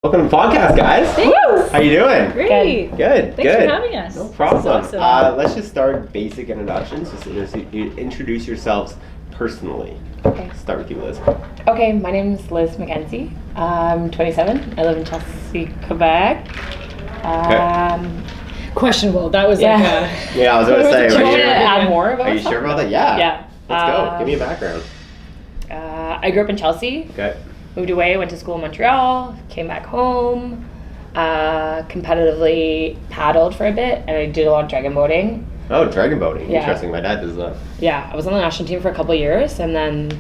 Welcome to the podcast, guys. Thanks. How you doing? Great. Good. Thanks for having us. No problem. This is awesome. Let's just start basic introductions. Just introduce yourselves personally. Okay. Start with you, Liz. Okay, my name is Liz McKenzie. I'm 27. I live in Chelsea, Quebec. Questionable. That was Yeah. like Yeah, I was going to say. Do you Are want to you, add more about are you sure about that? Yeah. Yeah. Let's go. Give me a background. I grew up in Chelsea. Okay. Moved away, went to school in Montreal, came back home, competitively paddled for a bit, and I did a lot of dragon boating. Oh, dragon boating. Yeah. Interesting. My dad does that. Yeah, I was on the national team for a couple of years, and then...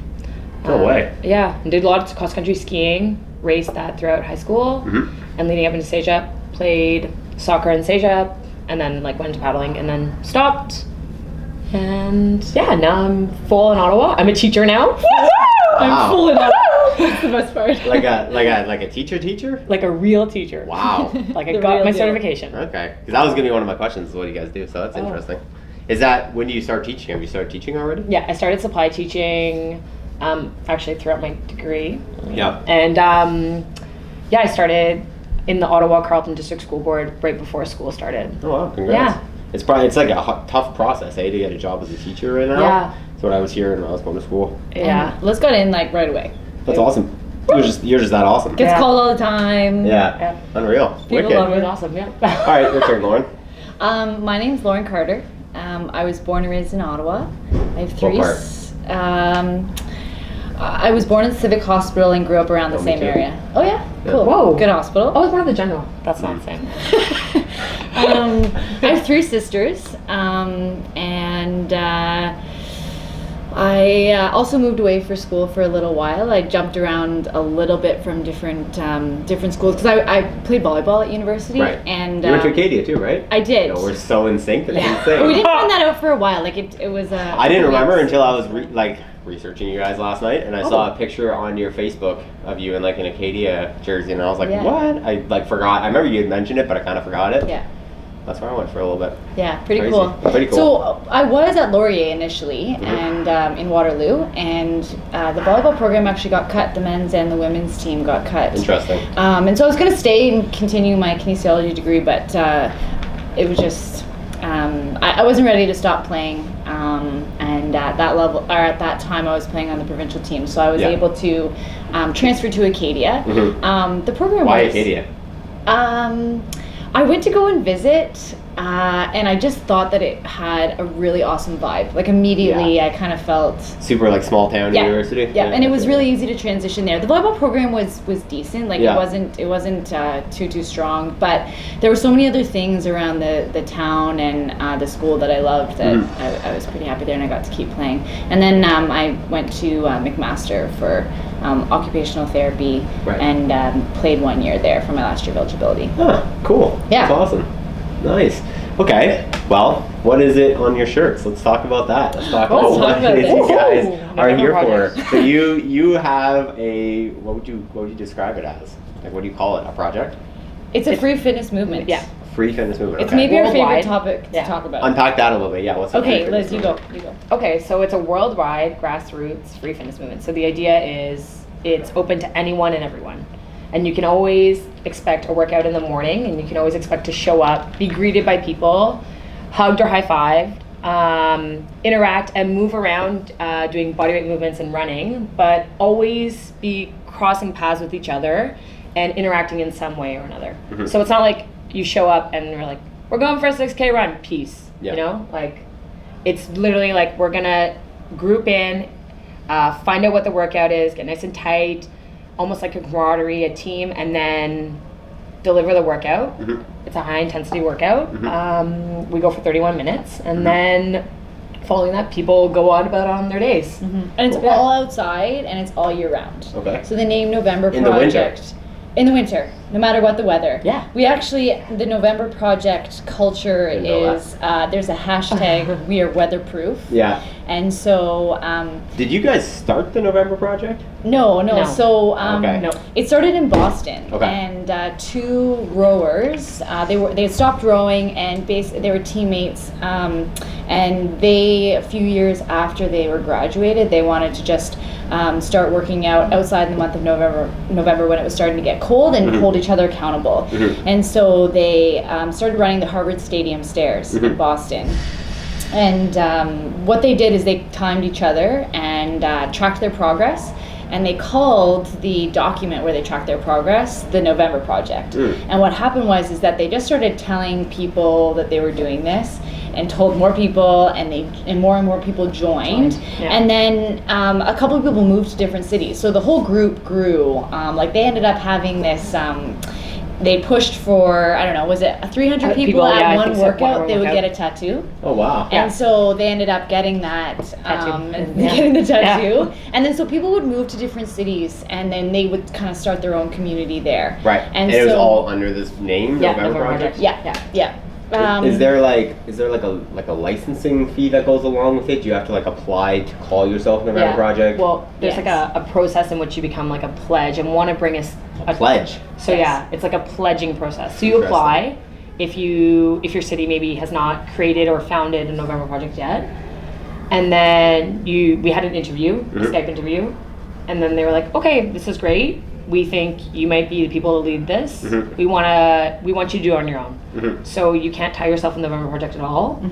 No way. Yeah, and did a lot of cross-country skiing, raced that throughout high school, and leading up into Seja, played soccer in Seja, and then went into paddling, and then stopped. And yeah, now I'm full in Ottawa. I'm a teacher now. I'm full of that. That's the best part. Like a teacher? Like a real teacher. Wow. Like I The got real my deal. certification. Okay. Because that was going to be one of my questions, is what do you guys do? So that's interesting. Is that, when do you start teaching? Have you started teaching already? Yeah, I started supply teaching actually throughout my degree. Yeah. And yeah, I started in the Ottawa Carleton District School Board right before school started. Oh wow, congrats. Yeah. It's like a tough process, to get a job as a teacher right now. Yeah. That's what I was hearing when I was going to school. Yeah. And Liz got in right away. That's awesome. You're just that awesome. Gets Yeah. called all the time. Yeah. Unreal. People Wicked. love It was awesome, yeah. All right, your turn, Lauren. My name's Lauren Carter. I was born and raised in Ottawa. I have three. What I was born in the Civic Hospital and grew up around the me same too. area. Oh yeah, Yeah. cool. Whoa. Good hospital. I was part of the general. That's not the same. I have three sisters, and I also moved away for school for a little while. I jumped around a little bit from different schools because I played volleyball at university. Right. And You went to Acadia too, right? I did. No, we're so in sync. That's Yeah. insane. We didn't find that out for a while. It was. I didn't remember until I was researching you guys last night, and I saw a picture on your Facebook of you in an Acadia jersey, and I was like, Yeah. what? I forgot. I remember you had mentioned it, but I kind of forgot it. Yeah. That's where I went for a little bit. Yeah, pretty Crazy. cool. Pretty cool. So I was at Laurier initially, and in Waterloo, and the volleyball program actually got cut. The men's and the women's team got cut. Interesting. And so I was going to stay and continue my kinesiology degree, but it was just I wasn't ready to stop playing. And at that level, or at that time, I was playing on the provincial team, so I was able to transfer to Acadia. The program Why was, Acadia? I went to go and visit, and I just thought that it had a really awesome vibe. Immediately, Yeah. I kind of felt Super small town university. Yeah, and it was really easy to transition there. The volleyball program was decent. Yeah. It wasn't too strong, but there were so many other things around the town and the school that I loved that I was pretty happy there, and I got to keep playing. And then I went to McMaster for occupational therapy, Right. and played 1 year there for my last year of eligibility. Huh, cool. Yeah. That's awesome. Nice. Okay. Well, what is it on your shirts? Let's talk about that. Let's talk about what about it is this. you guys Ooh, are November here for. project. So you have a what would you describe it as? What do you call it? A project? It's a free fitness movement. Yeah. Free fitness movement. It's okay. maybe our favorite Worldwide. topic to Yeah. talk about. Unpack that a little bit. Yeah. What's the free Okay, fitness Liz, you go. movement? You go. Okay, so it's a worldwide grassroots free fitness movement. So the idea is it's open to anyone and everyone. And you can always expect a workout in the morning, and you can always expect to show up, be greeted by people, hugged or high-fived, interact and move around doing bodyweight movements and running, but always be crossing paths with each other and interacting in some way or another. So it's not like you show up and we're like, we're going for a 6K run, peace. Yeah. You know, it's literally we're gonna group in, find out what the workout is, get nice and tight, almost like a camaraderie, a team, and then deliver the workout. It's a high intensity workout. We go for 31 minutes, and then following that, people go on their days. And it's all outside, and it's all year round. Okay. So the name November In the winter? Project. In the winter, no matter what the weather. Yeah. We actually, the November Project culture I know is, there's a hashtag, we are weatherproof. Yeah. And so Did you guys start the November Project? no. So Okay. No. it started in Boston, Okay. and two rowers. They had stopped rowing, and they were teammates. And they, a few years after they were graduated, they wanted to just start working out outside in the month of November when it was starting to get cold, and hold each other accountable. And so they started running the Harvard Stadium stairs in Boston. And what they did is they timed each other and tracked their progress. And they called the document where they tracked their progress the November Project. And what happened was is that they just started telling people that they were doing this, and told more people, and more people joined. Yeah. And then a couple of people moved to different cities. So the whole group grew. Like they ended up having this. They pushed for, I don't know, was it 300 people yeah, I at one think so, workout? one They would workout. get a tattoo. Oh wow. And so they ended up getting that, Tattoo. getting the tattoo. Yeah. And then so people would move to different cities, and then they would kind of start their own community there. Right. And it was so- all under this name, Yeah, November November Project. Project. Yeah. Is there like a licensing fee that goes along with it? Do you have to like apply to call yourself November Project? Well, there's Yes. like a process in which you become like a pledge and want to bring us a pledge. So yeah, it's like a pledging process. So you apply if your city maybe has not created or founded a November Project yet, and then we had an interview, a Skype interview, and then they were like, okay, this is great. We think you might be the people to lead this. We want you to do it on your own. So you can't tie yourself in the November Project at all.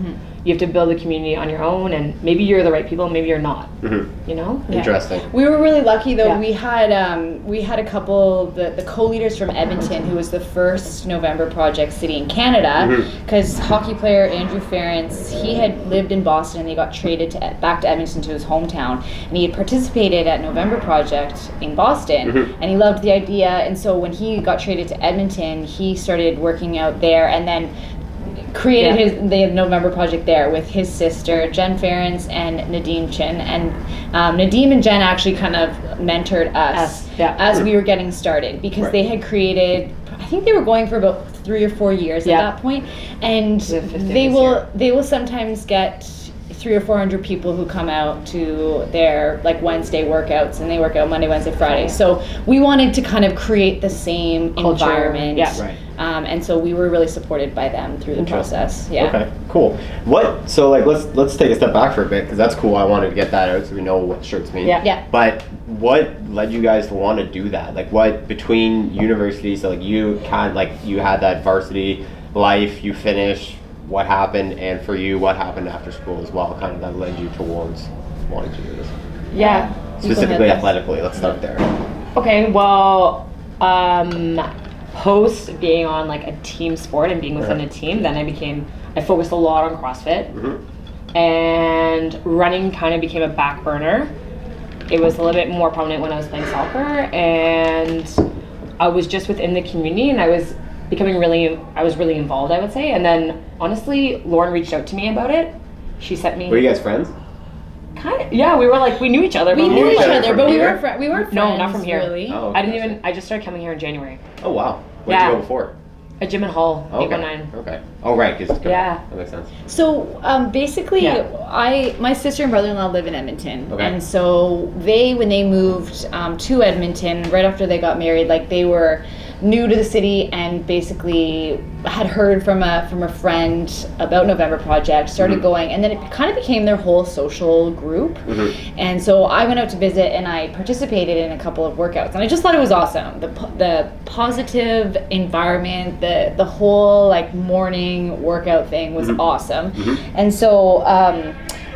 You have to build a community on your own, and maybe you're the right people, maybe you're not. You know? Yeah. Interesting. We were really lucky though. Yeah. We had a couple, the co-leaders from Edmonton, who was the first November Project city in Canada, because hockey player Andrew Ference, he had lived in Boston, and he got traded back to Edmonton to his hometown, and he had participated at November Project in Boston, and he loved the idea. And so when he got traded to Edmonton, he started working out there, and then created the November Project there with his sister Jen Ference and Nadeem Chin, and Nadeem and Jen actually kind of mentored us as we were getting started, because they had created, I think they were going for about 3 or 4 years at that point, and they will sometimes get 300 or 400 people who come out to their like Wednesday workouts, and they work out Monday, Wednesday, Friday. So we wanted to kind of create the same culture environment. Right. And so we were really supported by them through the process. Yeah. Okay, cool. So like let's take a step back for a bit, because that's cool. I wanted to get that out so we know what shirts mean. Yeah. But what led you guys to want to do that? Like what between universities, so like you had that varsity life, you finished, what happened, and for you, what happened after school as well, kind of that led you towards wanting to do this? Yeah. Specifically athletically, let's start there. Okay, well, post being on like a team sport and being within a team, then I focused a lot on CrossFit, and running kind of became a back burner. It was a little bit more prominent when I was playing soccer, and I was just within the community, and I was really involved, I would say. And then honestly, Lauren reached out to me about it. She sent me. Were you guys friends? Kind of, yeah. We knew each other. We knew each other, but we here? weren't friends. No, not from here. Really. Oh, okay. I just started coming here in January. Oh wow. Where'd you go before? A gym in Hull, Okay. 819. Okay. Oh right, Yeah. that makes sense. So basically, Yeah. my sister and brother-in-law live in Edmonton, Okay. and so when they moved to Edmonton right after they got married, like they were new to the city and basically had heard from a friend about November Project, started going, and then it kind of became their whole social group. And so I went out to visit, and I participated in a couple of workouts, and I just thought it was awesome. The positive environment, the whole like morning workout thing was awesome. And so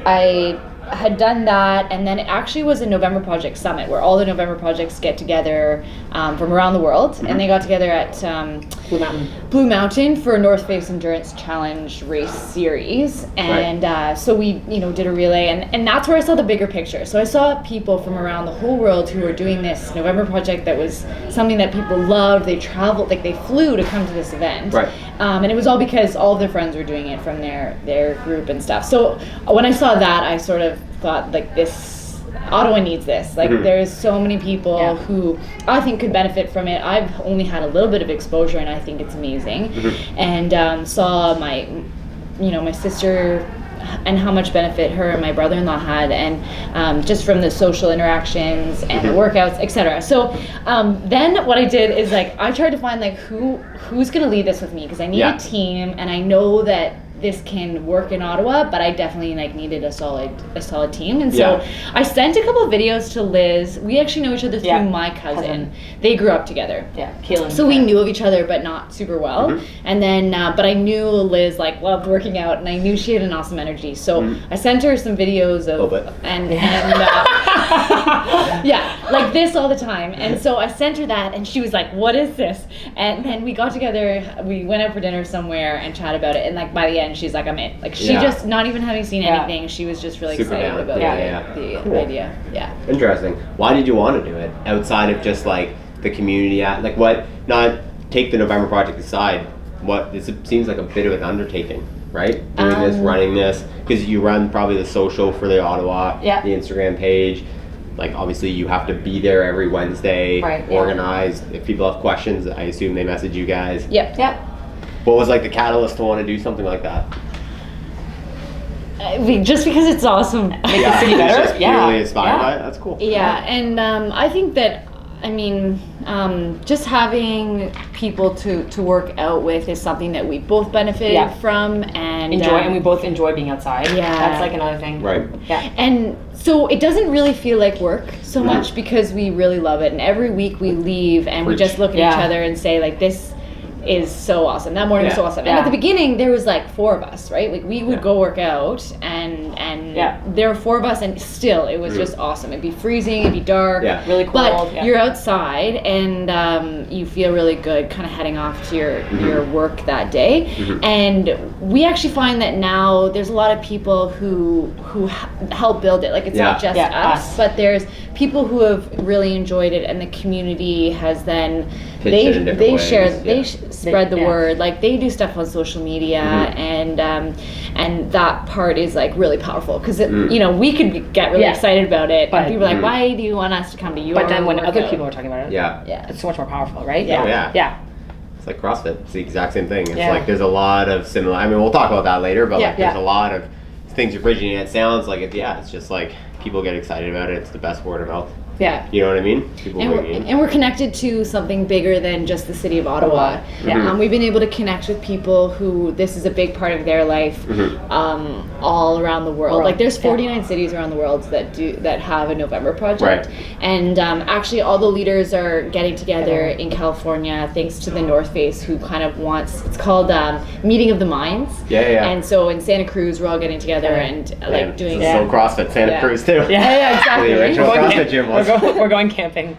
I had done that, and then it actually was a November Project summit where all the November Projects get together from around the world, and they got together at Blue Mountain for North Face Endurance Challenge race series, and so we did a relay, and that's where I saw the bigger picture. So I saw people from around the whole world who were doing this November Project that was something that people loved. They traveled, like they flew to come to this event, and it was all because all of their friends were doing it from their group and stuff. So when I saw that, I sort of thought like Ottawa needs this. Like there's so many people who I think could benefit from it. I've only had a little bit of exposure, and I think it's amazing. And saw my sister and how much benefit her and my brother-in-law had, and just from the social interactions and the workouts, etc. So then what I did is like I tried to find like who's gonna lead this with me, because I need a team, and I know that this can work in Ottawa, but I definitely like needed a solid team. And so I sent a couple of videos to Liz. We actually know each other through my cousin. They grew up together. Yeah, Keelan. So we knew of each other, but not super well. And then, but I knew Liz like loved working out, and I knew she had an awesome energy. So I sent her some videos of and yeah, like this all the time. And so I sent her that, and she was like, "What is this?" And then we got together. We went out for dinner somewhere and chatted about it. And like by the end, she's like, I'm in. Like she just, not even having seen anything, she was just really super excited about the cool. idea. Yeah. Interesting. Why did you want to do it outside of just like the community? Like what? Not take the November project aside. What? It seems like a bit of an undertaking, right? Doing this, running this, because you run probably the social for the Ottawa, the Instagram page. Like obviously you have to be there every Wednesday, organized. If people have questions, I assume they message you guys. Yep. What was like the catalyst to want to do something like that? Just because it's awesome. Make the city better. Just purely inspired by it. That's cool. Yeah, and I think that, I mean, just having people to work out with is something that we both benefited from, and and we both enjoy being outside. Yeah, that's like another thing. Right. Yeah. And so it doesn't really feel like work so much, because we really love it, and every week we leave and we just look at each other and say like, this is so awesome. That morning was so awesome. And at the beginning there was like 4 of us, right? Like we would go work out, and there were 4 of us, and still it was just awesome. It'd be freezing, it'd be dark, really cold, but you're outside, and you feel really good kind of heading off to your work that day. And we actually find that now there's a lot of people who help build it. Like it's not just us, but there's people who have really enjoyed it, and the community has then they spread the word. Like they do stuff on social media, and that part is like really powerful, because you know, we could get really excited about it, but people are like, why do you want us to come to you? But then when other people are talking about it, it's so much more powerful, right? Yeah. It's like CrossFit. It's the exact same thing. It's like there's a lot of similar. I mean, we'll talk about that later, but like there's a lot of things you're bridging. And it sounds like it's just like people get excited about it. It's the best word of mouth. Yeah. You know what I mean? And we're connected to something bigger than just the city of Ottawa. We've been able to connect with people who this is a big part of their life, all around the world. Like there's 49 cities around the world that have a November project. And actually all the leaders are getting together in California, thanks to the North Face, who kind of wants, it's called Meeting of the Minds. And so in Santa Cruz we're all getting together and like doing so CrossFit Santa Cruz too. Exactly. The original CrossFit gym was. We're going camping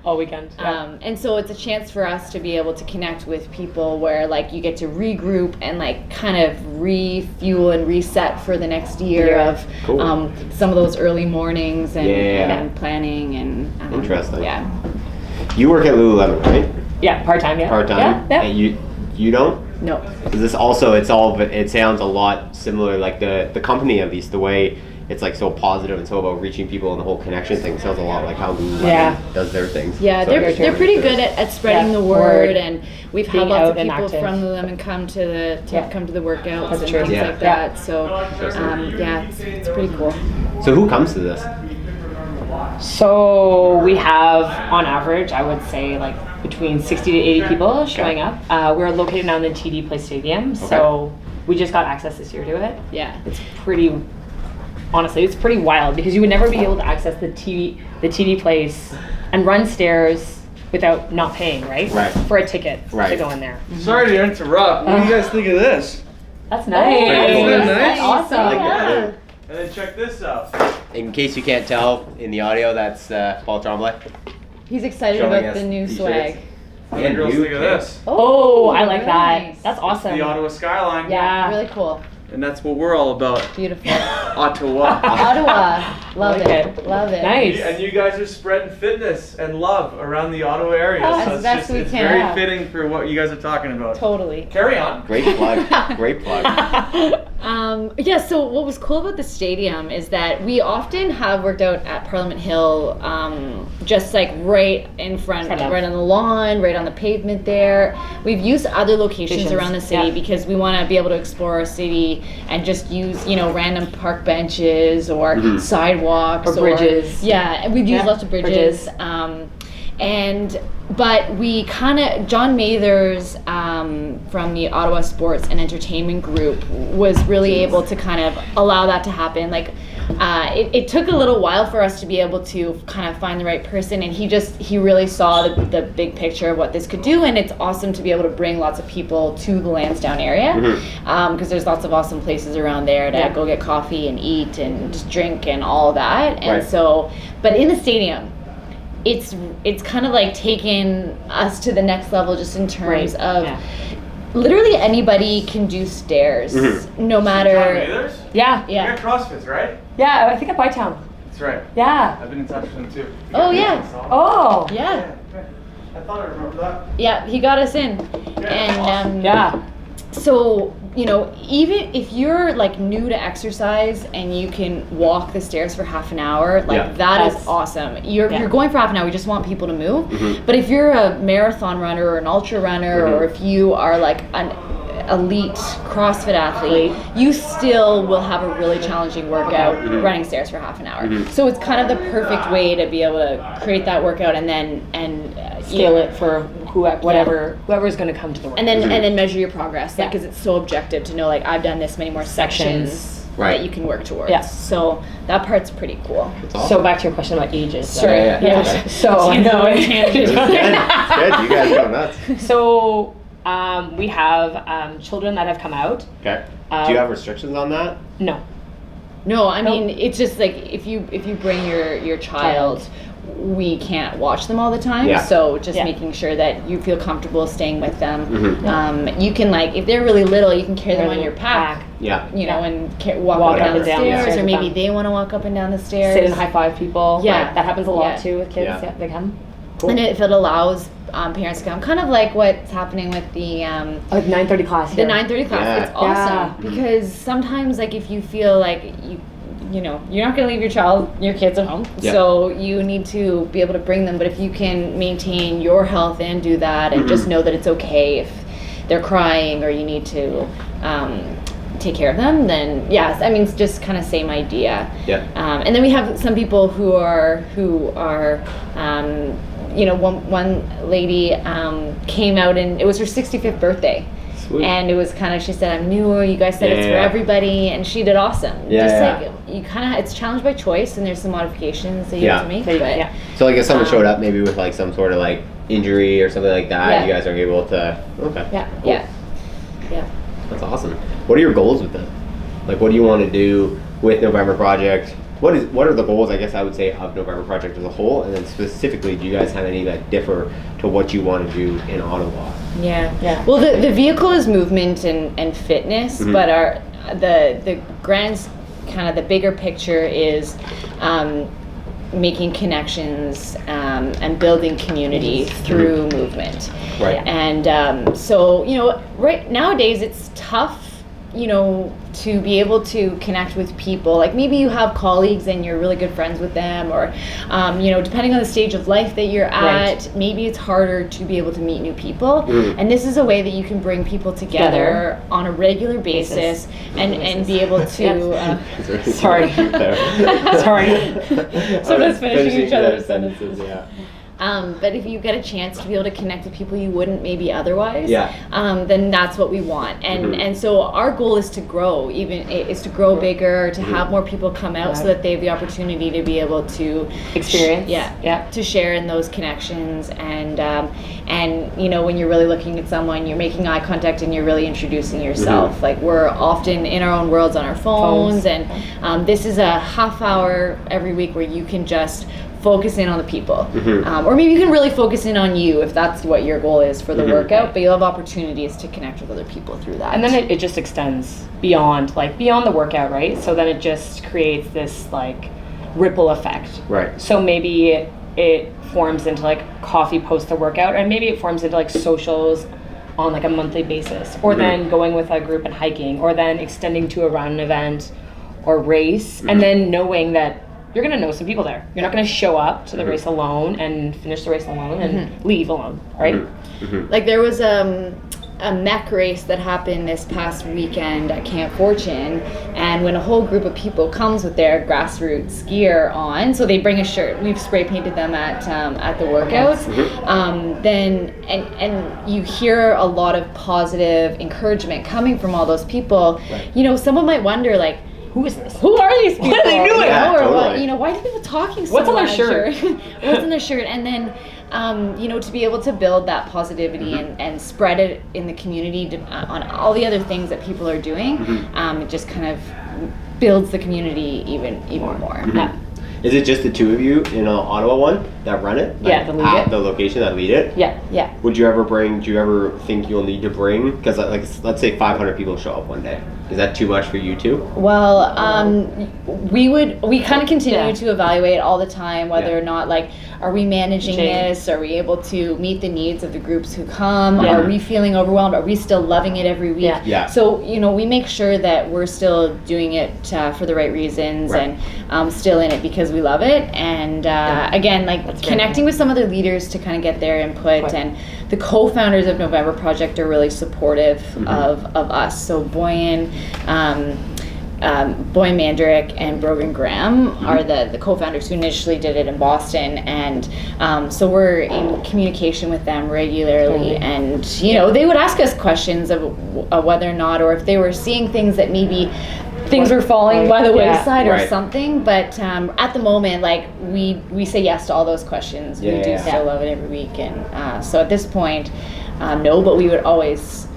all weekend. And so it's a chance for us to be able to connect with people where like you get to regroup and like kind of refuel and reset for the next year of some of those early mornings and planning and interesting. You work at Lululemon, right? Yeah, part-time. Part-time. And you don't? No. Is this also, it sounds a lot similar, like the company, at least the way it's like so positive and so about reaching people, and the whole connection thing sounds a lot like how Lululemon does their things. Yeah, so they're pretty good at spreading the word, and we've had lots of people active. From Lululemon come to the workouts and true. things like that. So it's pretty cool. So who comes to this? So we have, on average, I would say like between 60 to 80 people showing up. We're located now in the TD Place Stadium, so we just got access this year to it. Yeah, it's pretty. Honestly, it's pretty wild, because you would never be able to access the TD Place and run stairs without not paying, right? For a ticket to go in there. Sorry to interrupt. What do you guys think of this? That's nice. Isn't that nice? Awesome. And then check this out. In case you can't tell in the audio, that's Paul Tremblay. He's excited about the new swag. What do you girls think of this? Oh, I like that. Nice. That's awesome. The Ottawa skyline. Yeah. Really cool. And that's what we're all about. Beautiful. Ottawa. Ottawa. Love Like it. Love it. Nice. And you guys are spreading fitness and love around the Ottawa area. As best we it's can. very fitting for what you guys are talking about. Totally. Carry on. Great plug. Great plug. So what was cool about the stadium is that we often have worked out at Parliament Hill, just like right in front, right on the lawn, right on the pavement there. We've used other locations around the city because we want to be able to explore our city and just use, you know, random park benches or sidewalks Or bridges. Yeah, we'd use lots of bridges. But we kind of, John Mathers from the Ottawa Sports and Entertainment Group was really able to kind of allow that to happen. Like, it took a little while for us to be able to kind of find the right person, and he really saw the big picture of what this could do, and it's awesome to be able to bring lots of people to the Lansdowne area, because there's lots of awesome places around there to go get coffee and eat and just drink and all of that. And so, but in the stadium, it's kind of like taking us to the next level, just in terms of literally anybody can do stairs, no matter. Yeah. You're at CrossFit, right? Yeah, I think at Bytown. That's right. Yeah. I've been in touch with him too. Oh, yeah. Oh. Yeah. I thought I remember that. Yeah, he got us in. And so, you know, even if you're like new to exercise and you can walk the stairs for half an hour, like that is awesome. You're going for half an hour, we just want people to move. But if you're a marathon runner or an ultra runner, or if you are like an elite CrossFit athlete, you still will have a really challenging workout running stairs for half an hour. So it's kind of the perfect way to be able to create that workout and then scale it for whoever's going to come to the workout. And then measure your progress, like, because it's so objective to know, like, I've done this many more sections that you can work towards. So that part's pretty cool. Awesome. So back to your question about ages. Sure. Yeah. So I know It's good. You guys go nuts. So we have children that have come out. Okay. Do you have restrictions on that? No, I mean, it's just like if you bring your child, we can't watch them all the time. So just making sure that you feel comfortable staying with them. You can, like, if they're really little, you can carry them on your pack. You know, and walk up and down the stairs, or maybe they want to walk up and down the stairs. Sit and high five people. Yeah. That happens a lot too with kids. Yeah, they come. Cool. And if it allows parents to come, kind of like what's happening with the like 9:30 class here. The 9:30 class, it's awesome because sometimes, like, if you feel like you know, you're not going to leave your kids at home, so you need to be able to bring them. But if you can maintain your health and do that, and just know that it's okay if they're crying or you need to take care of them, then I mean, it's just kind of same idea. And then we have some people who are you know, one lady came out, and it was her 65th birthday. Sweet. And it was kind of, she said, I'm new, you guys said it's for everybody, and she did awesome. Like, you kind of, it's challenged by choice, and there's some modifications that you have to make. But, so like if someone showed up maybe with like some sort of like injury or something like that, you guys are able to, That's awesome. What are your goals with them? Like, what do you want to do with November Project? What are the goals, I guess I would say, of November Project as a whole, and then specifically, do you guys have any that differ to what you want to do in Ottawa? Well, the vehicle is movement and fitness, but the grand, kind of the bigger picture is making connections and building community through movement. And so, you know, nowadays it's tough, you know, to be able to connect with people. Like, maybe you have colleagues and you're really good friends with them, or you know, depending on the stage of life that you're at, maybe it's harder to be able to meet new people. And this is a way that you can bring people together on a regular basis and be able to sorry sometimes finishing each other's sentences. But if you get a chance to be able to connect with people you wouldn't maybe otherwise, then that's what we want. And so our goal is to grow, bigger, to have more people come out so that they have the opportunity to be able to experience, to share in those connections. And you know, when you're really looking at someone, you're making eye contact and you're really introducing yourself. Like, we're often in our own worlds on our phones. And this is a half hour every week where you can just focus in on the people, or maybe you can really focus in on you if that's what your goal is for the workout, but you'll have opportunities to connect with other people through that. And then it just extends beyond the workout, right? So then it just creates this like ripple effect. So maybe it forms into like coffee post the workout, and maybe it forms into like socials on like a monthly basis, or then going with a group and hiking, or then extending to a run event or race, and then knowing that you're going to know some people there. You're not going to show up to the race alone and finish the race alone and leave alone, right? Like, there was a mech race that happened this past weekend at Camp Fortune, and when a whole group of people comes with their grassroots gear on, so they bring a shirt, we've spray painted them at the workouts, then and you hear a lot of positive encouragement coming from all those people. You know, someone might wonder, like, who is this? Who are these people? What are they doing? Yeah, Or totally. what, you know, why do people talking so What's on their much? shirt? Or what's in their shirt? And then, you know, to be able to build that positivity and spread it in the community on all the other things that people are doing, it just kind of builds the community even more. Yeah. Is it just the two of you in Ottawa one that run it? Yeah, that lead at it. the location that lead it? Yeah. Yeah. Do you ever think you'll need to bring, because like let's say 500 people show up one day. Is that too much for you two? Well, we kind of continue to evaluate all the time whether or not, like, are we managing this? Are we able to meet the needs of the groups who come? Yeah. Are we feeling overwhelmed? Are we still loving it every week? Yeah. So, you know, we make sure that we're still doing it for the right reasons and still in it because we love it. And again, like, connecting with some other leaders to kind of get their input. And the co-founders of November Project are really supportive of us. So Boyan Mandrick and Brogan Graham are the co-founders who initially did it in Boston, and so we're in communication with them regularly, and you know, they would ask us questions of whether or not, or if they were seeing things that maybe things were falling by the wayside or something, but at the moment, like, we say yes to all those questions. We do still love it every week, and so at this point, no, but we would always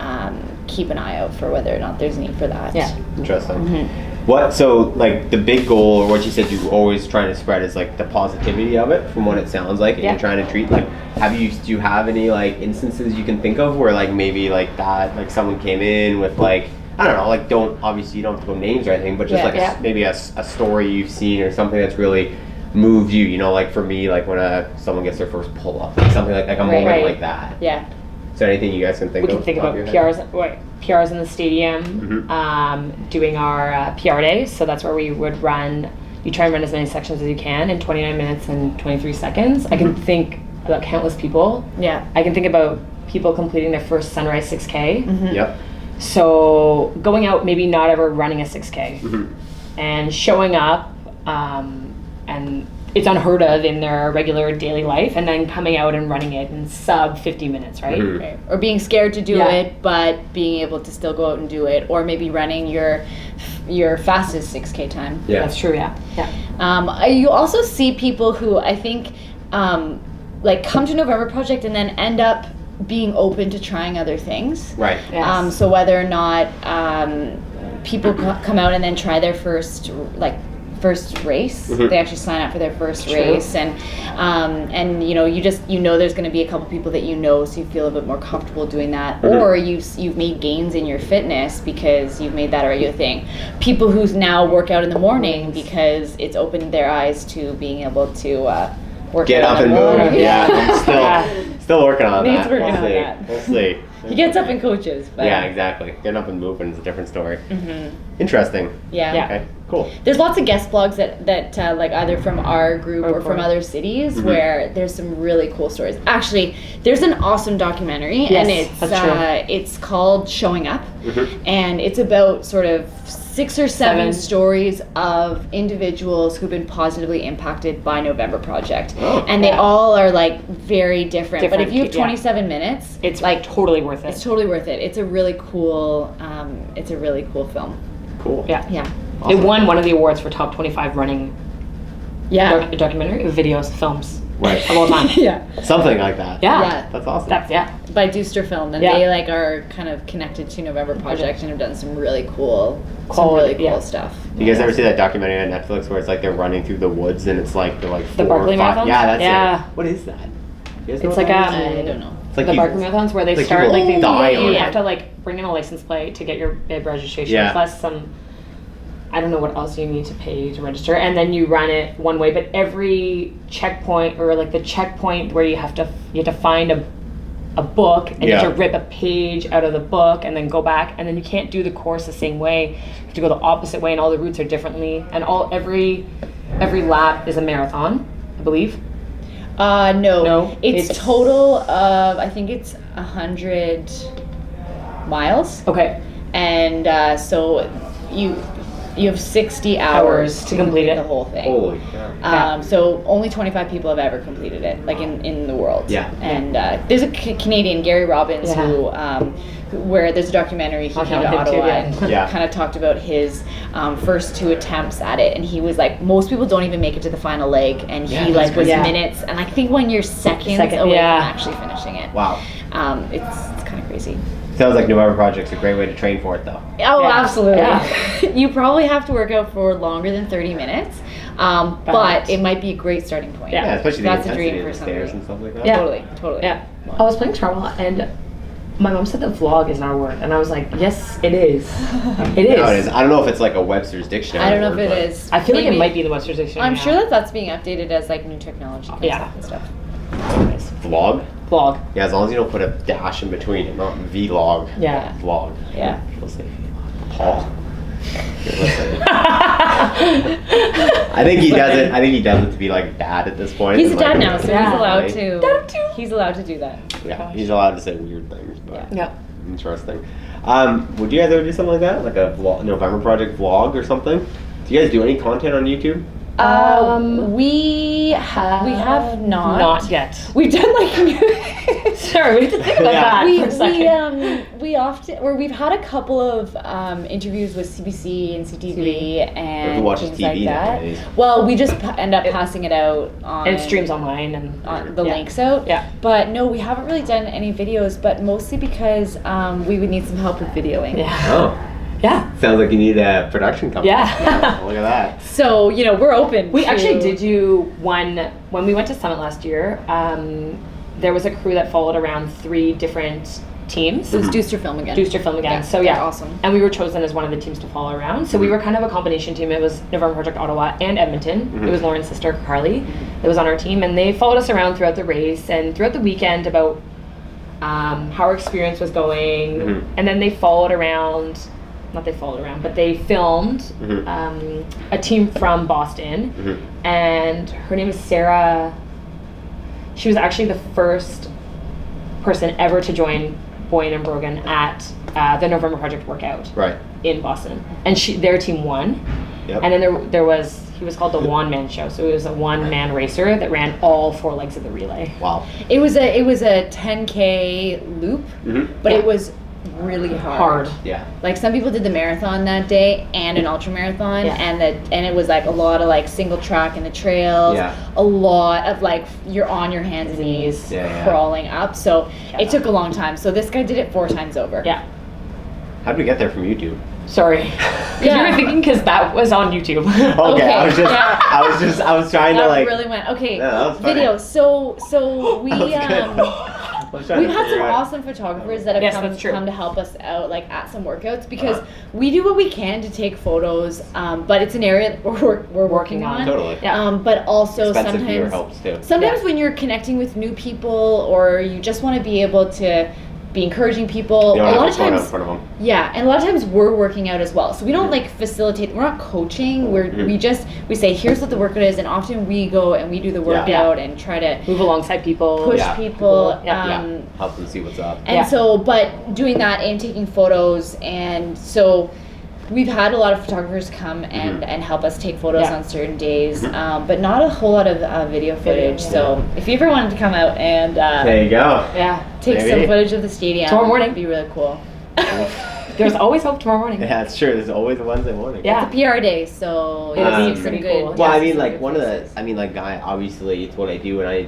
keep an eye out for whether or not there's a need for that. Interesting. So like the big goal, or what you said you're always trying to spread, is like the positivity of it, from what it sounds like, and you're trying to treat, like, do you have any like instances you can think of where like maybe like that, like someone came in with like, I don't know, like, obviously you don't have to go names or anything, but just maybe a story you've seen or something that's really moved you, you know, like for me, like when someone gets their first pull up, like something like a moment like that. Yeah. Is there anything you guys can think of? We can think about PRs in the stadium, doing our PR days. So that's where we would run. You try and run as many sections as you can in 29 minutes and 23 seconds. I can think about countless people. Yeah. I can think about people completing their first Sunrise 6K. Yep. So going out, maybe not ever running a 6K, and showing up, and it's unheard of in their regular daily life, and then coming out and running it in sub 50 minutes, right? Right. Or being scared to do it, but being able to still go out and do it, or maybe running your fastest 6K time. Yeah, that's true. Yeah. You also see people who I think like come to November Project and then end up being open to trying other things. Right. Yes. So whether or not people come out and then try their first race, they actually sign up for their first race, and you know, you know there's going to be a couple people that you know, so you feel a bit more comfortable doing that, or you've made gains in your fitness because you've made that a regular thing. People who now work out in the morning because it's opened their eyes to being able to work get out up and move. Yeah, I'm still working on Needs that. working on that. We'll see. He gets up and coaches. But Yeah, exactly. Getting up and moving is a different story. Interesting. Yeah. Okay, cool. There's lots of guest blogs that like either from our group or from other cities where there's some really cool stories. Actually, there's an awesome documentary, and it's called Showing Up, and it's about sort of 6 or 7 stories of individuals who've been positively impacted by November Project, and they all are like very different. But if you have 27 minutes, it's like totally worth it. It's totally worth it. It's a really cool film. Cool. Yeah. Awesome. It won one of the awards for top 25 running documentary videos, films. Right. Of all time. Something like that. Yeah. That's awesome. By Dooster Film, and they like are kind of connected to November Project and have done some really cool stuff. You guys ever see that documentary on Netflix where it's like they're running through the woods and it's like they're like 4 the Barkley or 5? Marathons? Yeah, that's it. What is that? It's like I don't know. It's like the Barkley Marathons where they like start like people die on you it. have to like bring in a license plate to get your bib registration, plus some, I don't know what else you need to pay to register, and then you run it one way. But every checkpoint, or like the checkpoint where you have to find a book, and you have to rip a page out of the book and then go back, and then you can't do the course the same way. You have to go the opposite way, and all the routes are differently, and every lap is a marathon, I believe. No. It's total of, I think it's 100. miles, Okay. and so you have 60 hours to complete the whole thing. Holy cow. So only 25 people have ever completed it, like in the world. Yeah. And there's a Canadian, Gary Robbins, Yeah. where there's a documentary, he came to him too, Ottawa yeah. and Yeah. kind of talked about his first 2 attempts at it, and he was like, most people don't even make it to the final leg, and Yeah, he that's was crazy. minutes, and I think when you're seconds Second, away yeah. from actually finishing it. Wow. It's kind of crazy. Sounds like November Project's a great way to train for it, though. Oh, Yeah. absolutely. Yeah. You probably have to work out for longer than 30 minutes, but it might be a great starting point. Yeah. Yeah, especially the That's a intensity dream of for the stairs somebody. and stuff like that. Yeah. Totally. Yeah. I was playing travel and my mom said that vlog is not a word, and I was like, yes, it is. It is. No, it is. I don't know if it's like a Webster's dictionary. I don't know if word, it but- is. I feel like it Maybe. might be the Webster's Dictionary. I'm now. sure that that's being updated as like new technology comes Yeah. up and stuff. Anyways, Vlog? vlog. Yeah, as long as you don't put a dash in between it, not vlog. Yeah. Vlog. Yeah. We'll see. Paul. You're listening. I think he does it. I think he does it to be like a dad at this point. He's a and, dad like, now, so Yeah. he's allowed Right. to. Dad too. He's allowed to do that. Yeah, he's allowed to say weird things. But Yeah. Yeah. Interesting. Would you guys ever do something like that, like a November Project vlog or something? Do you guys do any content on YouTube? We have not. Not yet. We've done like. Sure, we have to think about Yeah. that we for a second. we often, or we've had a couple of interviews with CBC and CTV and Who watches things TV like that. nowadays? Well, we just end up passing it out on And it streams online and on the Yeah. links out. Yeah. But no, we haven't really done any videos, but mostly because we would need some help with videoing. Yeah. Oh, Yeah. sounds like you need a production company. Yeah. Look at that. So we're open. We to- actually did do one when we went to Summit last year. There was a crew that followed around 3 different teams. It was Deuster Film again. Deuster Film again. Yeah, So they're yeah, awesome. And we were chosen as one of the teams to follow around. So we were kind of a combination team. It was November Project Ottawa and Edmonton. It was Lauren's sister Carly that was on our team, and they followed us around throughout the race and throughout the weekend about how our experience was going. Mhm. And then they followed around. Not they followed around, but they filmed Mhm. a team from Boston, and her name is Sarah. She was actually the first person ever to join Boyne and Brogan at the November Project workout Right. in Boston, and their team won. Yep. And then there was he was called the One Man Show, so it was a one-man racer that ran all 4 legs of the relay. Wow. It was a 10K loop, but Yeah. it was really hard. Yeah. Like some people did the marathon that day and an ultra marathon, Yeah. and it was like a lot of like single track in the trails, Yeah. a lot of like you're on your hands and knees Yeah, yeah. crawling up. So Yeah. it took a long time. So this guy did it 4 times over. Yeah. How did we get there from YouTube? Sorry. Because Yeah. we were thinking because that was on YouTube. Okay, I was just, yeah. I was trying to That like. really went okay. Yeah, that was funny. Video. So we That was good. I was trying We've to had some figure out- awesome photographers that have Yes, that's true. come to help us out, like at some workouts, because we do what we can to take photos, but it's an area that we're working on. Totally. Yeah. But also Expensive gear sometimes, helps too. sometimes when you're connecting with new people or you just want to be able to be encouraging people, You don't a have lot to of phone out in times, front of them. yeah, and a lot of times we're working out as well. So we don't like facilitate. We're not coaching. We say here's what the workout is, and often we go and we do the Yeah. workout and try to Move alongside people. push Yeah. people. Yeah. Help them see what's up. And Yeah. so, but doing that and taking photos, and so we've had a lot of photographers come and help us take photos Yeah. on certain days, but not a whole lot of video footage. So if you ever wanted to come out and There you go. Yeah. take some Maybe. footage of the stadium Tomorrow morning. it'd be really cool. There's always hope tomorrow morning. Yeah, it's true. There's always a Wednesday morning. Yeah. It's a PR day, so It'll you'll be see pretty some good. cool. Well, I see mean, some like good one of the, faces. I mean, like obviously it's what I do, and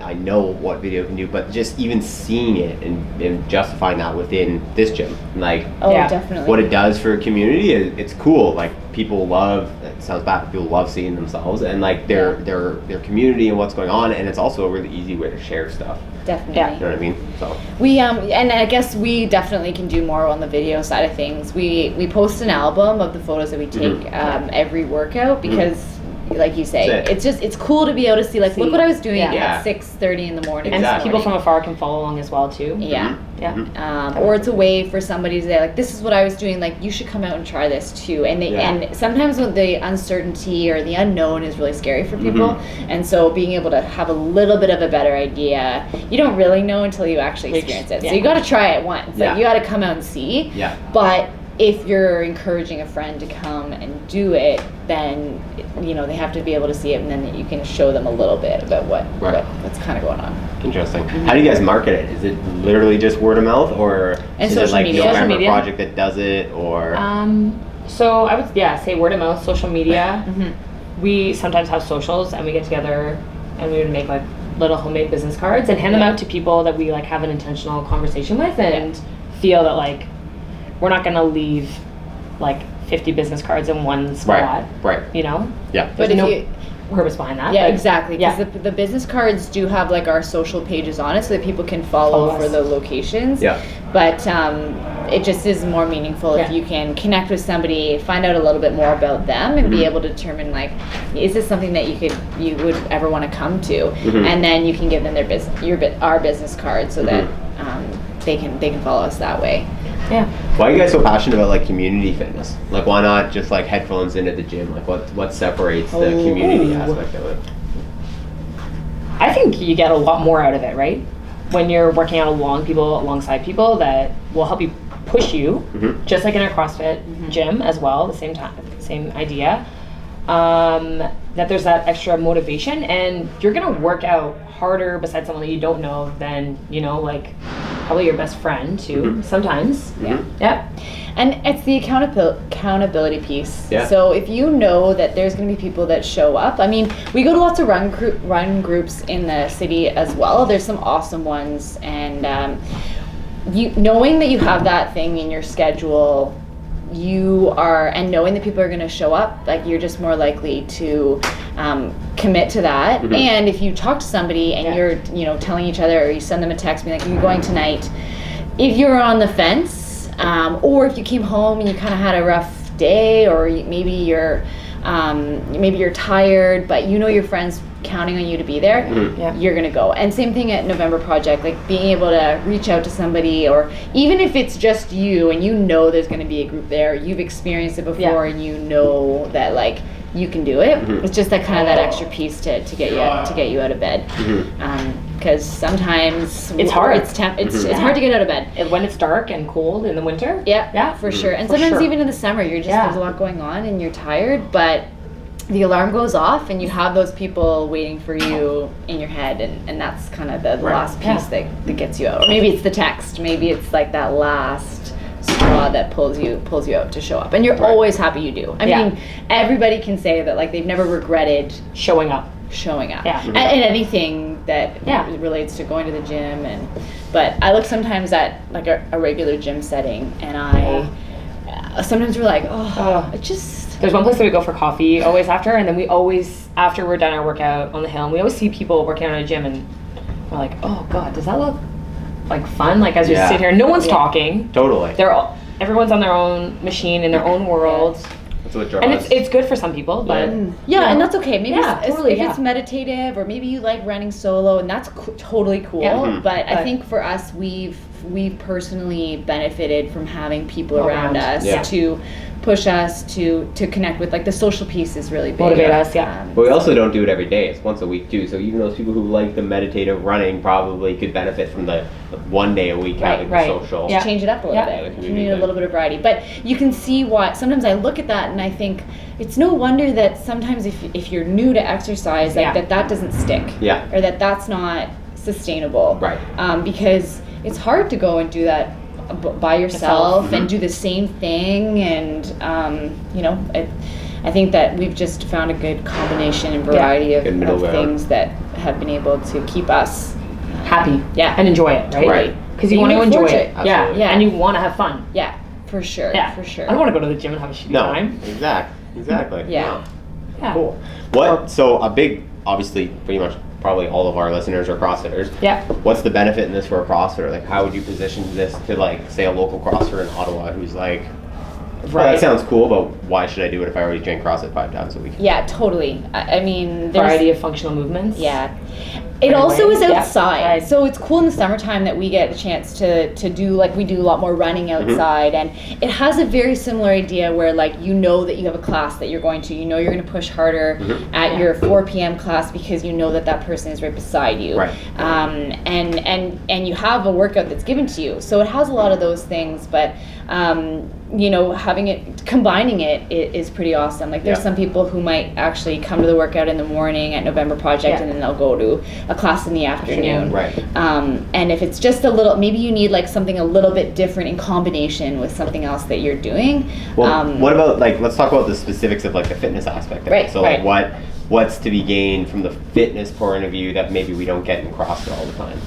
I know what video can do, but just even seeing it and justifying that within this gym, like Oh, Yeah. definitely. what it does for a community, it's cool. Like people love. It sounds bad, but people love seeing themselves and like their community and what's going on, and it's also a really easy way to share stuff. Definitely. You know what I mean? So We and I guess we definitely can do more on the video side of things. We post an album of the photos that we take every workout because, like you say, That's it. it's cool to be able to see like look what I was doing Yeah. Yeah. at 6:30 in the morning. And Exactly. people from afar can follow along as well too. Yeah. Yeah. Or it's a way for somebody to say, like, this is what I was doing, like, you should come out and try this too. And and sometimes when the uncertainty or the unknown is really scary for people, and so being able to have a little bit of a better idea, you don't really know until you actually experience it. So you got to try it once. Like, you got to come out and see. Yeah. But if you're encouraging a friend to come and do it, then they have to be able to see it, and then you can show them a little bit about what's kind of going on. Interesting. How do you guys market it? Is it literally just word of mouth, or and is social it like media? the Social November media. project that does it, or? So I would say word of mouth, social media. We sometimes have socials, and we get together and we would make like little homemade business cards and hand them out to people that we like have an intentional conversation with, and feel that like we're not going to leave like 50 business cards in one spot. Right. Yeah. But There's no purpose behind that. Yeah, but exactly. Because the business cards do have like our social pages on it, so that people can follow for the locations. Yeah. But it just is more meaningful if you can connect with somebody, find out a little bit more about them, and be able to determine, like, is this something that you would ever want to come to, and then you can give them our business card, so that they can follow us that way. Yeah. Why are you guys so passionate about like community fitness? Like, why not just like headphones in at the gym? Like, what separates the community aspect of it? I think you get a lot more out of it, right? When you're working out alongside people that will help you push you, just like in a CrossFit gym as well, the same idea. That there's that extra motivation, and you're gonna work out harder beside someone that you don't know than like probably your best friend too. Sometimes. Yeah. And it's the accountability piece. Yeah. So if you know that there's going to be people that show up, I mean, we go to lots of run groups in the city as well. There's some awesome ones, and knowing that you have that thing in your schedule, and knowing that people are going to show up, like, you're just more likely to commit to that. And if you talk to somebody and you're telling each other, or you send them a text being like, "You're going tonight," if you're on the fence, or if you came home and you kind of had a rough day, or maybe you're tired, but your friends counting on you to be there, you're gonna go. And same thing at November Project, like being able to reach out to somebody, or even if it's just you and there's gonna be a group there, you've experienced it before, and that like you can do it. It's just that kind of that extra piece to get you out of bed. Because sometimes it's hard. It's hard to get out of bed when it's dark and cold in the winter. Yeah, for sure. And sometimes even in the summer, you're just there's a lot going on and you're tired, but the alarm goes off and you have those people waiting for you in your head, and that's kind of the last piece that gets you out. Or maybe it's the text. Maybe it's like that last straw that pulls you out to show up, and you're always happy you do. I mean, everybody can say that, like, they've never regretted showing up and anything that relates to going to the gym. But I look sometimes at like a regular gym setting, and I sometimes we're like, there's one place that we go for coffee always after, and then we always, after we're done our workout on the hill, and we always see people working out in a gym, and we're like, oh god, does that look like fun? Like, as we sit here, no one's talking. Totally. Everyone's on their own machine in their own world. That's what drives. And it's good for some people, but and that's okay. Maybe it's meditative, or maybe you like running solo, and that's totally cool. But I think for us, we've personally benefited from having people around us to push us to connect with. Like, the social piece is really big. Motivate us, but we also don't do it every day. It's once a week too. So even those people who like the meditative running probably could benefit from the 1 day a week having the social. Change it up a little bit. You need a little bit of variety. But you can see why sometimes I look at that and I think it's no wonder that sometimes if you're new to exercise, like that doesn't stick. Or that's not sustainable. Right. Because it's hard to go and do that by yourself and do the same thing, and I think that we've just found a good combination and variety of things that have been able to keep us happy and enjoy it, right? Because you want to enjoy it. And you want to have fun. For sure. For sure. I don't want to go to the gym and have a shitty time. Exactly. Yeah. Cool. So a big, obviously, pretty much probably all of our listeners are CrossFitters. What's the benefit in this for a CrossFitter? Like, how would you position this to, like, say, a local CrossFitter in Ottawa who's like, well, that sounds cool, but why should I do it if I already train CrossFit 5 times a week? Yeah, totally. I mean, variety of functional movements. It also is Yeah, outside, right. so it's cool in the summertime that we get a chance to do, like, we do a lot more running outside, and it has a very similar idea where, like, you know that you have a class that you're going to, you know you're going to push harder at your 4 p.m. class because you know that that person is right beside you, Right. and you have a workout that's given to you, so it has a lot of those things, but you know, combining it is pretty awesome. Like, there's some people who might actually come to the workout in the morning at November Project, and then they'll go to a class in the afternoon. Right. And if it's just a little, maybe you need like something a little bit different in combination with something else that you're doing. Well, what about, like, let's talk about the specifics of, like, the fitness aspect of it. So, like, what's to be gained from the fitness point of view that maybe we don't get in CrossFit all the time?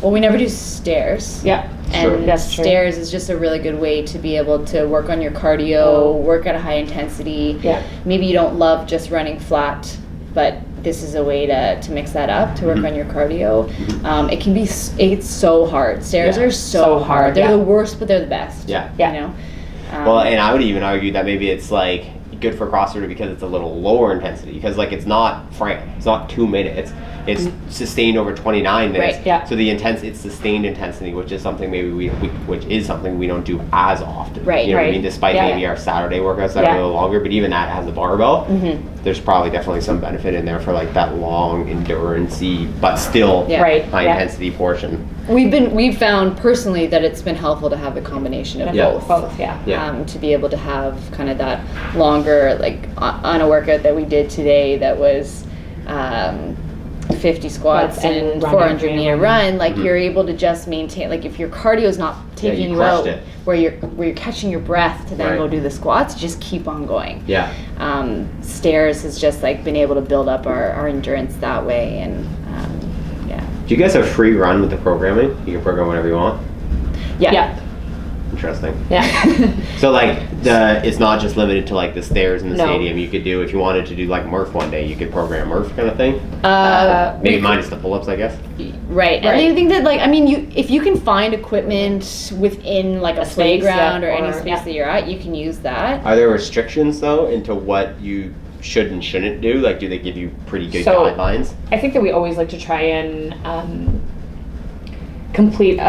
Well, we never do stairs. Yeah. And That's true. stairs is just a really good way to be able to work on your cardio, work at a high intensity. Yeah. Maybe you don't love just running flat, but this is a way to mix that up, to work on your cardio. It can be, it's so hard. Stairs are so hard. They're the worst, but they're the best. Yeah. You know? Well, and I would even argue that maybe it's, like, good for CrossFit because it's a little lower intensity, because, like, it's not frail. It's not 2 minutes. It's sustained over 29 minutes. Right, yeah. So it's sustained intensity, which is something maybe which is something we don't do as often. Right, You know what I right. mean? Despite maybe our Saturday workouts that are a little longer, but even that has a barbell. There's probably definitely some benefit in there for, like, that long endurance-y, but still Right, high intensity portion. We've found personally that it's been helpful to have the combination of both. Both, yeah. Yeah. To be able to have kind of that longer, like on a workout that we did today that was 50 squats And and running, 400 meter run, like you're able to just maintain, like if your cardio is not taking you out, crushed it. where you're catching your breath to then Right. go do the squats, just keep on going. Yeah. Stairs has just like been able to build up our endurance that way, and Do you guys have free run with the programming? You can program whatever you want. Yeah. Interesting. Yeah. So, like, it's not just limited to, like, the stairs in the No. stadium. You could do, if you wanted to do, like, Murph one day, you could program Murph kind of thing. Maybe minus the pull-ups, I guess. Right. And I think that, like, I mean, if you can find equipment within, like, a space, playground yeah, or any or- space yeah. that you're at, you can use that. Are there restrictions, though, into what you should and shouldn't do? Like, do they give you pretty good So- guidelines? I think that we always like to try and complete.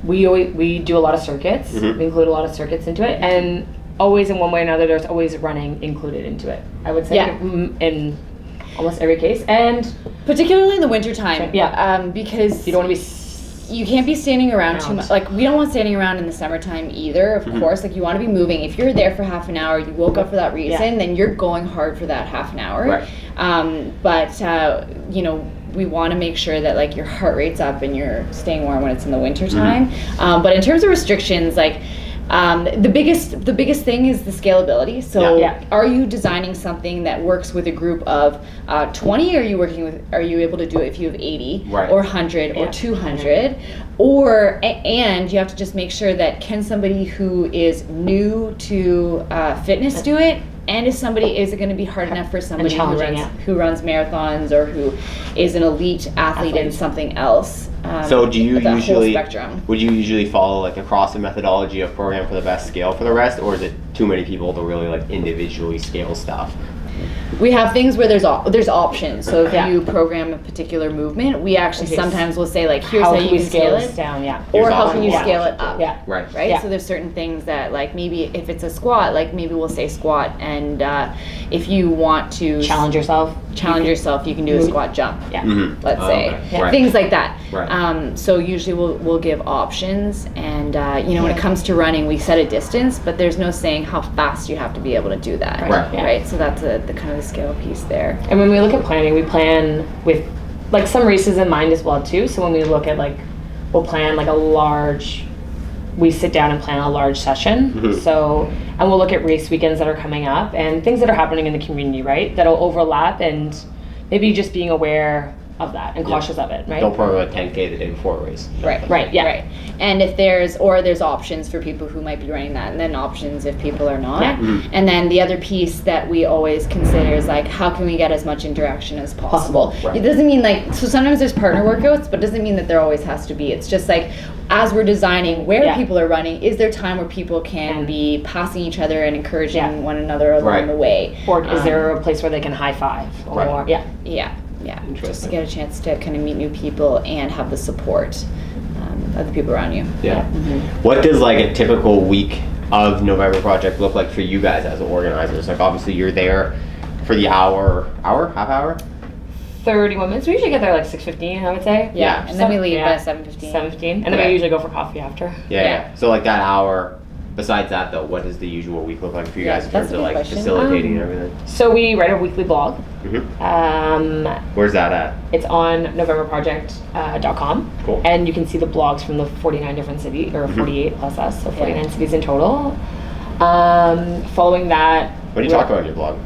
We do a lot of circuits. Mhm. We include a lot of circuits into it, and always in one way or another, there's always running included into it. I would say Yeah. in almost every case, and Particularly in the wintertime. Yeah. Because you don't want to be. you can't be standing around too Around. much. Like, we don't want standing around in the summertime either, of course. Like, you want to be moving. If you're there for half an hour, you woke up for that reason, then you're going hard for that half an hour. Right. But you know, we want to make sure that, like, your heart rate's up and you're staying warm when it's in the winter time. But in terms of restrictions, like, the biggest thing is the scalability. So Yeah. are you designing something that works with a group of 20? Are you able to do it if you have 80 Right. or 100 or 200? And you have to just make sure that, can somebody who is new to fitness do it? And is it going to be hard enough for somebody challenging, who runs marathons or who is an elite athlete in something else? So do you that whole usually, spectrum. would you usually follow, like, a CrossFit methodology of program for the best scale for the rest, or is it too many people to really, like, individually scale stuff? We have things where there's options. So if Yeah. you program a particular movement, we actually Okay. sometimes will say, like, here's How how can you we can scale scale this it, down? Yeah. or Here's how option can you one. scale it up. Yeah. Right. Right. Yeah. So there's certain things that, like, maybe if it's a squat, like, maybe we'll say squat, and if you want to Challenge yourself. you can do a squat jump. Yeah. Let's Oh, say okay. Right. things like that. Right. So usually we'll give options, and you know, when it comes to running, we set a distance, but there's no saying how fast you have to be able to do that. Right. Yeah. Right. So that's the kind of the scale piece there. And when we look at planning, we plan with like some races in mind as well too. So when we look at like, we'll plan like we sit down and plan a large session. Mhm. So, and we'll look at race weekends that are coming up and things that are happening in the community, right? That'll overlap, and maybe just being aware of that and cautious of it, right? Don't program a 10K the day before a race. Right, yeah. Right. And if there's options for people who might be running that, and then options if people are not. Yeah. And then the other piece that we always consider is, like, how can we get as much interaction as possible? Right. It doesn't mean, like, so sometimes there's partner workouts, but it doesn't mean that there always has to be. It's just like, as we're designing where Yeah. people are running, is there time where people can be passing each other and encouraging Yeah. one another along Right. the way? Or is there a place where they can high five? Or Right. yeah. Yeah. Yeah, just to Interesting. get a chance to kind of meet new people and have the support of the people around you. Yeah. Mm-hmm. What does like a typical week of November Project look like for you guys as organizers? Like obviously you're there for the half hour? 31 minutes. We usually get there like 6:15, I would say. Yeah, and then we leave Yeah. by 7:15. 7:15, and then Okay. we usually go for coffee after. Yeah. So like that hour. Besides that though, what does the usual week look like for you Yeah, guys in that's terms a of good like question. facilitating and everything? So we write a weekly blog. Mm-hmm. Where's that at? It's on novemberproject.com. Cool. And you can see the blogs from the 49 different cities, or 48 plus us, so 49 cities in total. Following that... What do you talk about in your blog?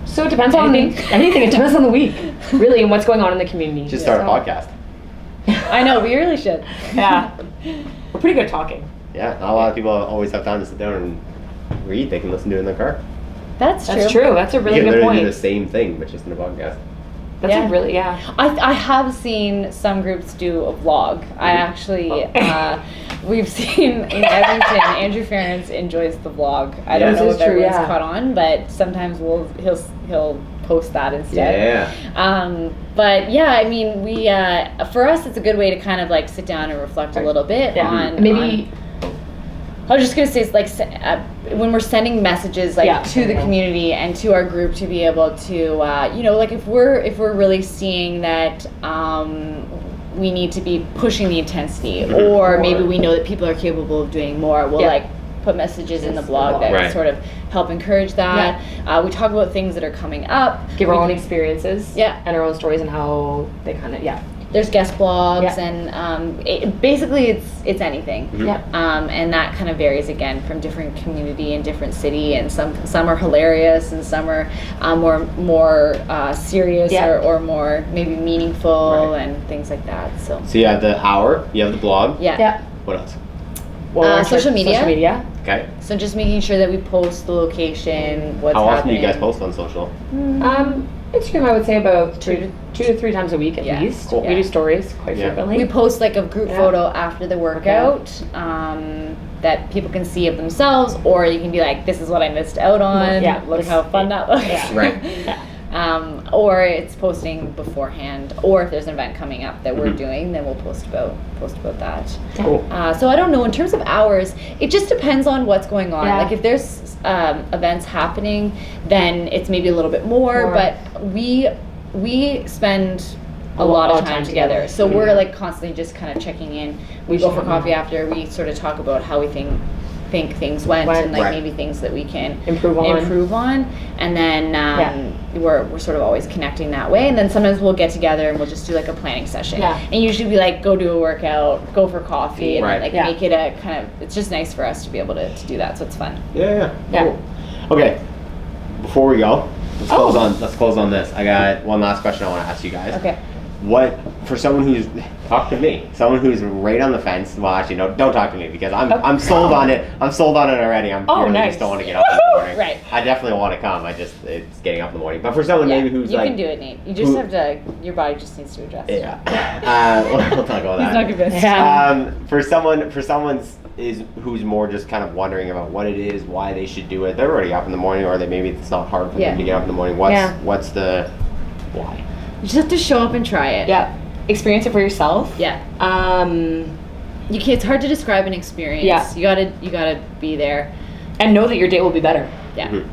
So it depends on anything. It depends on the week, really, and what's going on in the community. Just start a podcast. I know, we really should. Yeah. We're pretty good at talking. Yeah, not a lot of people always have time to sit down and read. They can listen to it in the car. That's true. That's true. That's a really you can good literally point. do the same thing, but just in a podcast. That's Yeah. a really, yeah. I have seen some groups do a vlog. I actually, we've seen in Edmonton, Andrew Ference enjoys the vlog. I don't This know is if true, everyone's yeah. caught on, but sometimes he'll post that instead. Yeah. But yeah, I mean, we for us, it's a good way to kind of like sit down and reflect a little bit Yeah. on Maybe... I was just gonna say, it's like when we're sending messages like Yeah. to the community and to our group to be able to, like if we're really seeing that we need to be pushing the intensity, or maybe we know that people are capable of doing more, we'll like put messages in the blog that Right. sort of help encourage that. We talk about things that are coming up. give our own experiences. Yeah. And our own stories and how they kind of, There's guest blogs, Yeah. and basically it's anything. Yeah. And that kind of varies again from different community and different city, and some are hilarious and some are more serious Yeah. or more maybe meaningful Right. and things like that. So So you have the hour, you have the blog. yeah. Yeah. What else? Well, we're on Social media. Social media. Okay. So just making sure that we post the location, what's How often happening. do you guys post on social? Instagram, I would say about Two two to three times a week at Yeah. least. Cool. We do stories quite Yeah. frequently. We post like a group Yeah. photo after the workout that people can see of themselves, or you can be like, this is what I missed out on. Yeah. Look how fun that looks. Yeah. Right. Or it's posting beforehand, or if there's an event coming up that we're Mhm. doing, then we'll post about that. Cool. So I don't know, in terms of hours, it just depends on what's going on. Yeah. Like if there's events happening, then it's maybe a little bit more. But we spend a lot of time together. So we're like constantly just kind of checking in. We go for coffee after. We sort of talk about how we think things went and like Right. maybe things that we can Improve on. and then we're sort of always connecting that way. And then sometimes we'll get together and we'll just do like a planning session. Yeah. And usually we like go do a workout, go for coffee, and Right. like Yeah. make it a kind of, it's just nice for us to be able to do that. So it's fun. Yeah. Yeah. Cool. Okay. Before we go, let's close on this. I got one last question I want to ask you guys. Okay. What, for someone who's, talk to me, someone who's right on the fence, well actually no, don't talk to me because I'm sold on it. I'm sold on it already. I'm purely nice. just don't want to get up in the morning. Right. I definitely want to come. It's getting up in the morning. But for someone maybe who's you like, can do it, Nate. You just who- have to, your body just needs to adjust. yeah. We'll talk about that. He's not convinced. Yeah. For someone's who's more just kind of wondering about what it is, why they should do it. They're already up in the morning, or maybe it's not hard for them to get up in the morning. What's the why? You just have to show up and try it. Yeah. Experience it for yourself. Yeah. You It's hard to describe an experience. Yeah. You gotta be there. and know that your day will be better. Yeah. Mhm.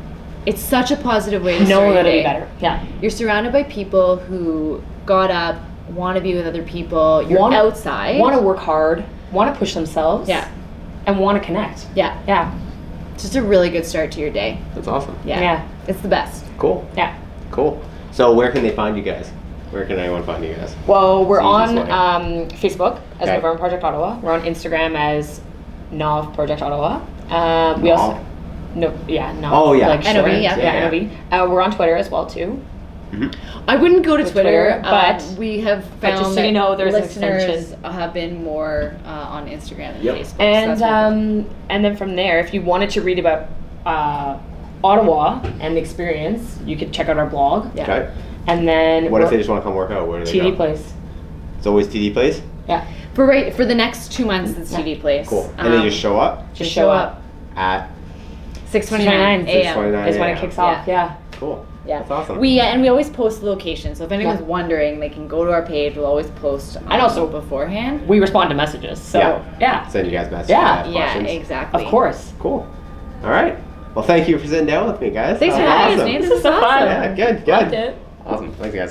It's such a positive way to Know start your that it'll day. be better. Yeah. You're surrounded by people who got up, want to be with other people. You're outside. Want to work hard. Want to push themselves. Yeah. And want to connect. Yeah. Yeah. It's just a really good start to your day. That's awesome. Yeah. Yeah. It's the best. Cool. Yeah. Cool. So where can they find you guys? Where can anyone find you guys? Well, we're It's the on easiest Facebook as Okay. November Project Ottawa. We're on Instagram as Nov Project Ottawa. We also Nov. Oh, yeah. Like NOV, short. yeah. Yeah, NOV. We're on Twitter as well too. I wouldn't go to With Twitter, Twitter, but- we have but found just so that you know, there's an listeners extension. have been more on Instagram than Yep. Facebook. so that's really cool. And then from there, if you wanted to read about Ottawa and the experience, you could check out our blog. Yeah. Okay. And then What if they just want to come work out? Where do they TD go? Place. It's always TD Place? Yeah. For the next 2 months, it's Yeah. TD Place. Cool. And they just show up Just show up. at 6:29 6:29 a.m. 6:29 is when it a.m. kicks off. Yeah. Cool. Yeah. That's awesome. We always post the location, so if anyone's Yeah. wondering, they can go to our page. We'll always post. And also- beforehand. We respond to messages. So, yeah. Send you guys messages. Yeah. if you Yeah, have questions. exactly. Of course. Cool. All right. Well, thank you for sitting down with me, guys. Thanks That for was having us, awesome. Nate. This is so fun. Yeah, good, Loved good. it. Awesome. Thanks, guys.